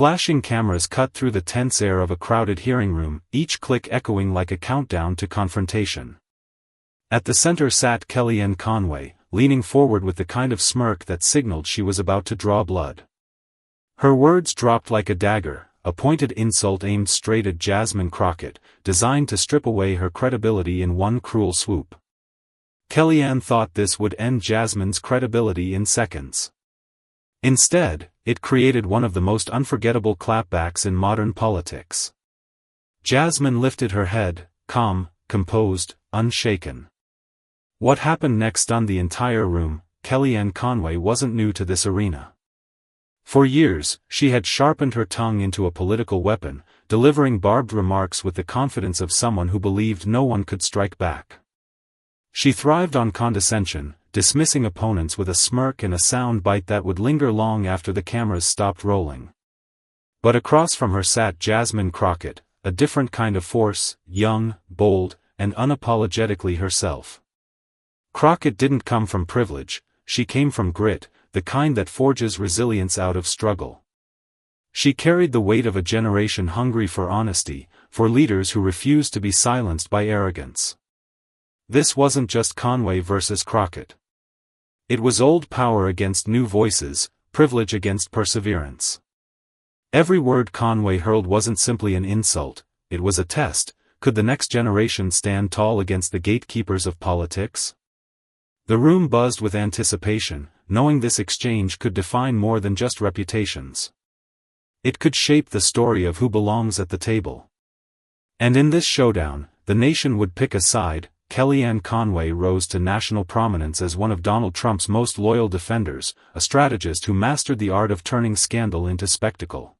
flashing cameras cut through the tense air of a crowded hearing room, each click echoing like a countdown to confrontation. At the center sat Kellyanne Conway, leaning forward with the kind of smirk that signaled she was about to draw blood. Her words dropped like a dagger, a pointed insult aimed straight at Jasmine Crockett, designed to strip away her credibility in one cruel swoop. Kellyanne thought this would end Jasmine's credibility in seconds. Instead, it created one of the most unforgettable clapbacks in modern politics. Jasmine lifted her head, calm, composed, unshaken. What happened next stunned the entire room. Kellyanne Conway wasn't new to this arena. For years, she had sharpened her tongue into a political weapon, delivering barbed remarks with the confidence of someone who believed no one could strike back. She thrived on condescension, dismissing opponents with a smirk and a sound bite that would linger long after the cameras stopped rolling. But across from her sat Jasmine Crockett, a different kind of force, young, bold, and unapologetically herself. Crockett didn't come from privilege, she came from grit, the kind that forges resilience out of struggle. She carried the weight of a generation hungry for honesty, for leaders who refused to be silenced by arrogance. This wasn't just Conway versus Crockett. It was old power against new voices, privilege against perseverance. Every word Conway hurled wasn't simply an insult, it was a test. Could the next generation stand tall against the gatekeepers of politics? The room buzzed with anticipation, knowing this exchange could define more than just reputations. It could shape the story of who belongs at the table. And in this showdown, the nation would pick a side. Kellyanne Conway rose to national prominence as one of Donald Trump's most loyal defenders, a strategist who mastered the art of turning scandal into spectacle.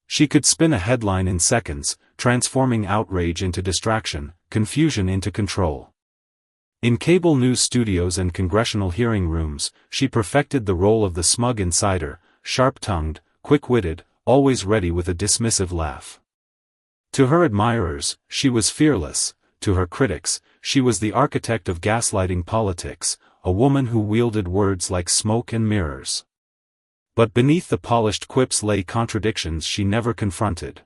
She could spin a headline in seconds, transforming outrage into distraction, confusion into control. In cable news studios and congressional hearing rooms, she perfected the role of the smug insider, sharp-tongued, quick-witted, always ready with a dismissive laugh. To her admirers, she was fearless. To her critics, she was the architect of gaslighting politics, a woman who wielded words like smoke and mirrors. But beneath the polished quips lay contradictions she never confronted.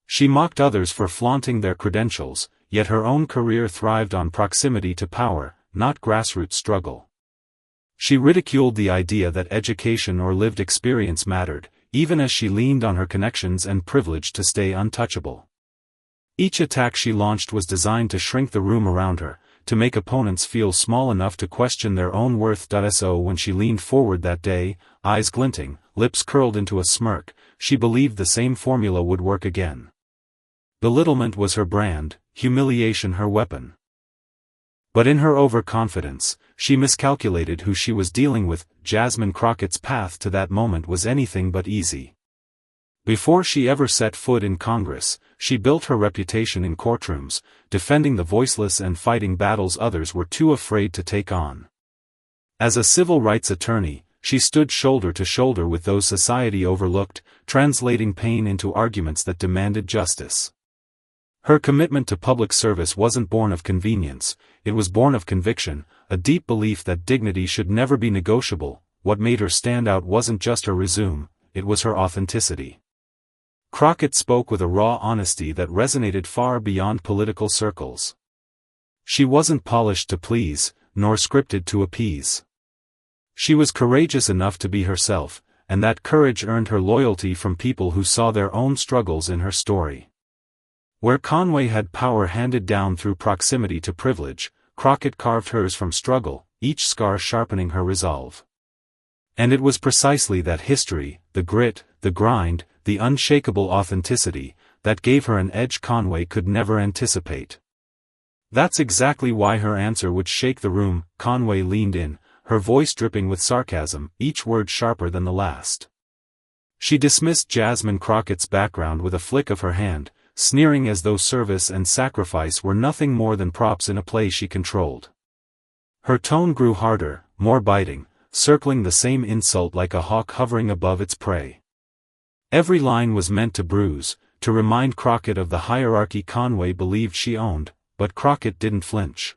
She mocked others for flaunting their credentials, yet her own career thrived on proximity to power, not grassroots struggle. She ridiculed the idea that education or lived experience mattered, even as she leaned on her connections and privilege to stay untouchable. Each attack she launched was designed to shrink the room around her, to make opponents feel small enough to question their own worth. So when she leaned forward that day, eyes glinting, lips curled into a smirk, she believed the same formula would work again. Belittlement was her brand, humiliation her weapon. But in her overconfidence, she miscalculated who she was dealing with. Jasmine Crockett's path to that moment was anything but easy. Before she ever set foot in Congress, she built her reputation in courtrooms, defending the voiceless and fighting battles others were too afraid to take on. As a civil rights attorney, she stood shoulder to shoulder with those society overlooked, translating pain into arguments that demanded justice. Her commitment to public service wasn't born of convenience, it was born of conviction, a deep belief that dignity should never be negotiable. What made her stand out wasn't just her resume, it was her authenticity. Crockett spoke with a raw honesty that resonated far beyond political circles. She wasn't polished to please, nor scripted to appease. She was courageous enough to be herself, and that courage earned her loyalty from people who saw their own struggles in her story. Where Conway had power handed down through proximity to privilege, Crockett carved hers from struggle, each scar sharpening her resolve. And it was precisely that history, the grit, the grind, the unshakable authenticity, that gave her an edge Conway could never anticipate. That's exactly why her answer would shake the room. Conway leaned in, her voice dripping with sarcasm, each word sharper than the last. She dismissed Jasmine Crockett's background with a flick of her hand, sneering as though service and sacrifice were nothing more than props in a play she controlled. Her tone grew harder, more biting, circling the same insult like a hawk hovering above its prey. Every line was meant to bruise, to remind Crockett of the hierarchy Conway believed she owned, but Crockett didn't flinch.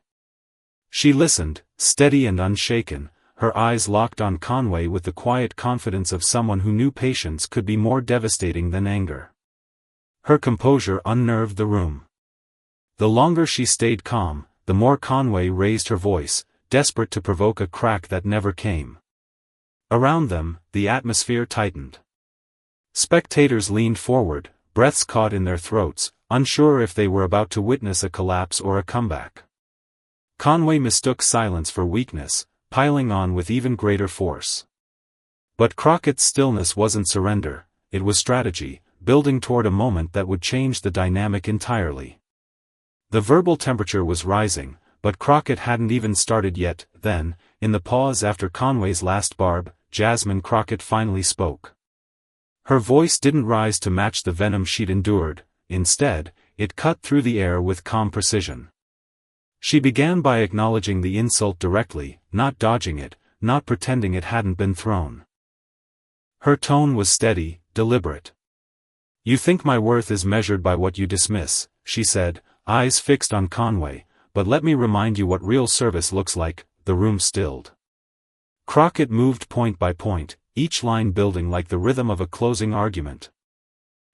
She listened, steady and unshaken, her eyes locked on Conway with the quiet confidence of someone who knew patience could be more devastating than anger. Her composure unnerved the room. The longer she stayed calm, the more Conway raised her voice, desperate to provoke a crack that never came. Around them, the atmosphere tightened. Spectators leaned forward, breaths caught in their throats, unsure if they were about to witness a collapse or a comeback. Conway mistook silence for weakness, piling on with even greater force. But Crockett's stillness wasn't surrender, it was strategy, building toward a moment that would change the dynamic entirely. The verbal temperature was rising, but Crockett hadn't even started yet. Then, in the pause after Conway's last barb, Jasmine Crockett finally spoke. Her voice didn't rise to match the venom she'd endured, instead, it cut through the air with calm precision. She began by acknowledging the insult directly, not dodging it, not pretending it hadn't been thrown. Her tone was steady, deliberate. "You think my worth is measured by what you dismiss," she said, eyes fixed on Conway, "but let me remind you what real service looks like." The room stilled. Crockett moved point by point, each line building like the rhythm of a closing argument.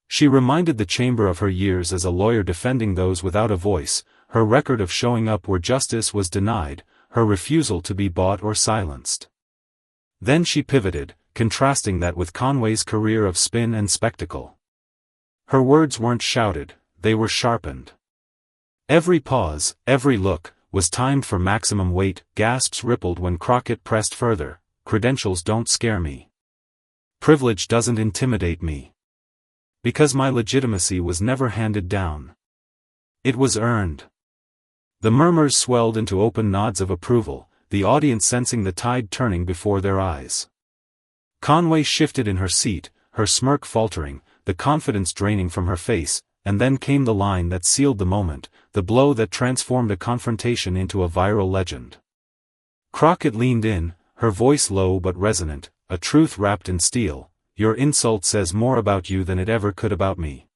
She reminded the chamber of her years as a lawyer defending those without a voice, her record of showing up where justice was denied, her refusal to be bought or silenced. Then she pivoted, contrasting that with Conway's career of spin and spectacle. Her words weren't shouted, they were sharpened. Every pause, every look, was timed for maximum weight. Gasps rippled when Crockett pressed further. "Credentials don't scare me. Privilege doesn't intimidate me. Because my legitimacy was never handed down. It was earned." The murmurs swelled into open nods of approval, the audience sensing the tide turning before their eyes. Conway shifted in her seat, her smirk faltering, the confidence draining from her face, and then came the line that sealed the moment, the blow that transformed a confrontation into a viral legend. Crockett leaned in, her voice low but resonant, a truth wrapped in steel. "Your insult says more about you than it ever could about me.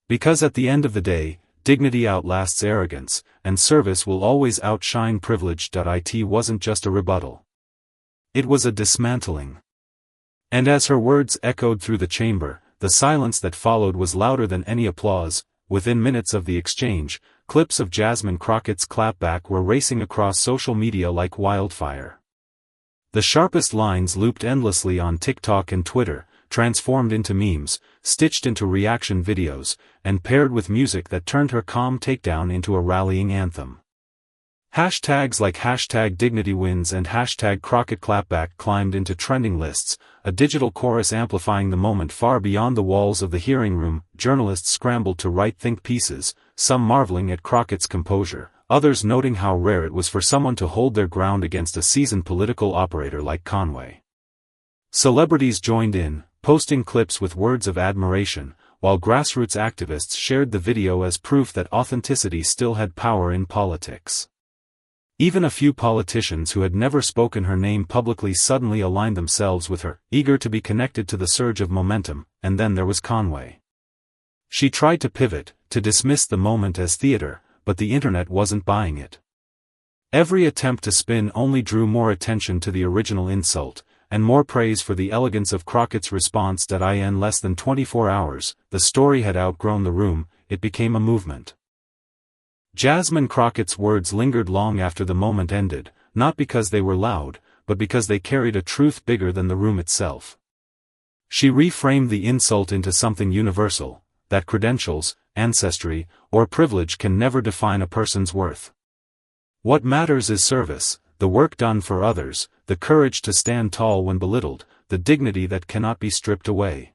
Because at the end of the day, dignity outlasts arrogance, and service will always outshine privilege." It wasn't just a rebuttal. It was a dismantling. And as her words echoed through the chamber, the silence that followed was louder than any applause. Within minutes of the exchange, clips of Jasmine Crockett's clapback were racing across social media like wildfire. The sharpest lines looped endlessly on TikTok and Twitter, transformed into memes, stitched into reaction videos, and paired with music that turned her calm takedown into a rallying anthem. Hashtags like #DignityWins and #CrockettClapback climbed into trending lists, a digital chorus amplifying the moment far beyond the walls of the hearing room. Journalists scrambled to write think pieces, some marveling at Crockett's composure, others noting how rare it was for someone to hold their ground against a seasoned political operator like Conway. Celebrities joined in, posting clips with words of admiration, while grassroots activists shared the video as proof that authenticity still had power in politics. Even a few politicians who had never spoken her name publicly suddenly aligned themselves with her, eager to be connected to the surge of momentum. And then there was Conway. She tried to pivot, to dismiss the moment as theater, but the internet wasn't buying it. Every attempt to spin only drew more attention to the original insult, and more praise for the elegance of Crockett's response. In less than 24 hours, the story had outgrown the room, it became a movement. Jasmine Crockett's words lingered long after the moment ended, not because they were loud, but because they carried a truth bigger than the room itself. She reframed the insult into something universal, that credentials, ancestry, or privilege can never define a person's worth. What matters is service, the work done for others, the courage to stand tall when belittled, the dignity that cannot be stripped away.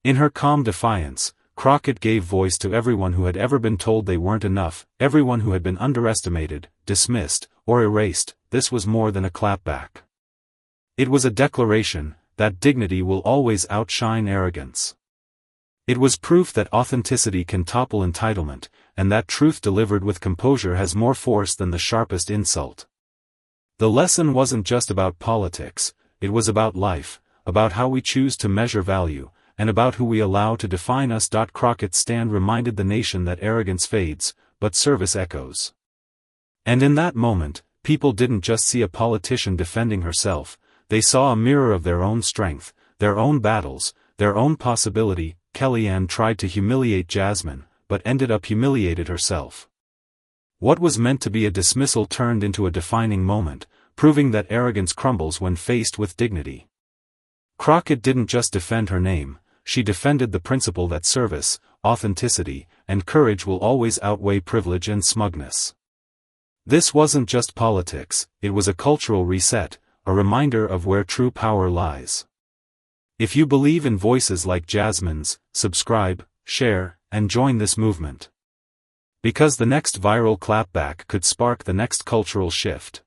In her calm defiance, Crockett gave voice to everyone who had ever been told they weren't enough, everyone who had been underestimated, dismissed, or erased. This was more than a clapback. It was a declaration that dignity will always outshine arrogance. It was proof that authenticity can topple entitlement, and that truth delivered with composure has more force than the sharpest insult. The lesson wasn't just about politics, it was about life, about how we choose to measure value, and about who we allow to define us. Crockett's stand reminded the nation that arrogance fades, but service echoes. And in that moment, people didn't just see a politician defending herself, they saw a mirror of their own strength, their own battles, their own possibility. Kellyanne tried to humiliate Jasmine, but ended up humiliated herself. What was meant to be a dismissal turned into a defining moment, proving that arrogance crumbles when faced with dignity. Crockett didn't just defend her name, she defended the principle that service, authenticity, and courage will always outweigh privilege and smugness. This wasn't just politics, it was a cultural reset, a reminder of where true power lies. If you believe in voices like Jasmine's, subscribe, share, and join this movement. Because the next viral clapback could spark the next cultural shift.